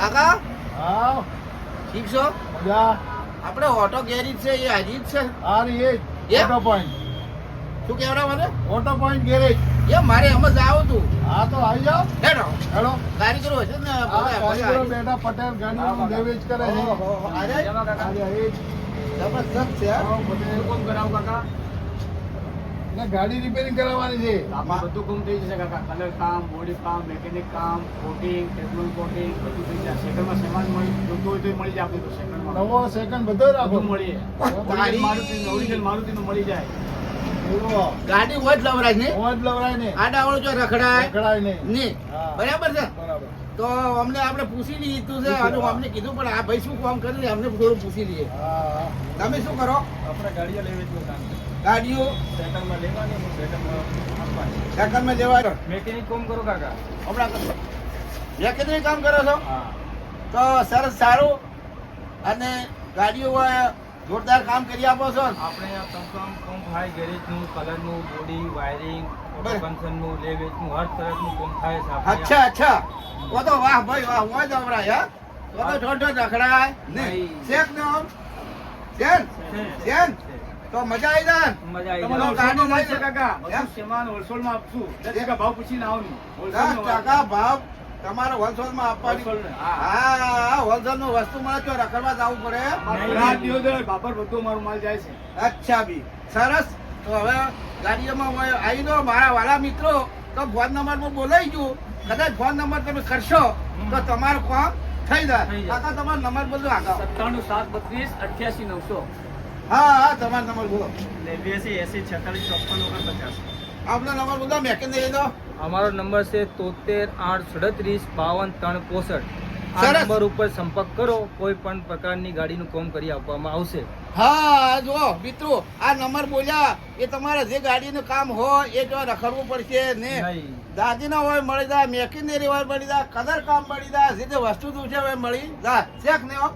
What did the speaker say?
કાકા હા ઠીક છો? મજા. આપણે ઓટો ગેરેજ છે એ હાજી જ છે. આ રહી એ એ? Auto point. શું કહેવડા મને? Auto point garage. એ મારે એમ જ આવું તું. હા તો આવી જાઓ. હેડો હેલો. કારીગરો હશે ને આ બધા કારીગરો બધા બેટા પટેલ ગાડીનું લેવેચ કરે છે. ઓહો, અરે. આજે એ જ. જબરદસ્ત છે હા? આવો પટેલ. કોમ કરાવું કાકા? ને ગાડી રિપેરિંગ કરાવવાની છે. આપણે બધું કામ થઈ જશે કાકા. કલર કામ, બોડી કામ, મેકેનિક કામ, કોટિંગ, ટેબલ કોટિંગ બધું થઈ જાય. સેકન્ડમાં સામાન મળી જોતું હોય તો મળી જાય આપણે તો સેકન્ડમાં. નવો સેકન્ડ બધો રાખો. બધું મળીએ. ગાડી- ઓરિજિનલ મારુતિનું મળી જાય. એવો. ગાડી હોય જ લવરાજ ને મોજ લવરાય ને. આડાવાળું જો રખડાય રખડાય નહીં. ને હા. બરાબર છે. બરાબર. તો અમને આપણે પૂછી લીધું છે પૂછી અને લો. અમને કીધું પણ આ ભાઈ શું કામ કરે છે અમને થોડું પૂછી લઈએ. હા તમે શું કરો? આપણે ગાડીઓ લેવી જ કામ. ગાડીઓ સેકન્ડમાં લેવાની, સેકન્ડમાં આપવાની. સેકન્ડમાં લેવાય મેકેનિક કોમ કરો કાકા. હમણાં કરો. મેકેનિક કામ કરો છો હા. તો સરસ સારું અને ગાડીઓ જોરદાર કામ કરી આપો છો. આપણે આ તમતમ કોમ થાય ગેરેજનું, કલરનું, બોડી, વાયરિંગ, બરાબર. ફંક્શનનું, લેવેચનું હર તરફનું કોમ થાય છે આપણે. અચ્છા અચ્છા ઓ તો વાહ ભાઈ વાહ મોજ આવરાય હા તો ઠોઠો રખડાય ને નહીં. શેક નો શેન શેન તો મજા આવી જાય મજા આવી તમારો જાય. ગાડી મળશે લઈને- કાકા. એમ? બધું સામાન હોલસેલમાં આપશું. 10 ટકા ભાવ પૂછીને આવવાનું. 10 હોલસેલનો ટકા ભાવ તમારે હોલસેલ માં આપવાની. હોલસેલ, હા. હા હોલસેલ નું વસ્તુ મળે તો રખડવા જવું પડે. અમારો રાત દિવસ હોય, બાબર બધો અમારો માલ જાય છે. અચ્છા બી સરસ તો હવે ગાડીઓમાં હવે આવી દો મારા વાલા મિત્રો તો ફોન નંબર પર બોલાઈ ગયું કદાચ ફોન નંબર તમે કરશો તો તમારું કામ થઈ જાય. થઈ જાય. કાકા તમારો નંબર બોલો આગળ. 97 હા હા તમારો નંબર બોલો. 32 80 86 56 49. આપનો નંબર બોલો મેકેન દઈ દો. અમારો નંબર છે 73 8 37 52 365. આ સરસ. નંબર ઉપર સંપર્ક કરો. કોઈ પણ પ્રકારની ગાડીનું કામ કરી આપવામાં આવશે. હા જુઓ મિત્રો આ નંબર બોલ્યા એ તમારે જે ગાડીનું કામ હોય એ જો રખડવું પડશે ને નહીં. દાદીના હોય મળી જાય મેકિનરી હોય મળી જાય કલર કામ મળી જાય જે જે વસ્તુ તું છે એ મળી જાય શેખ ને હો.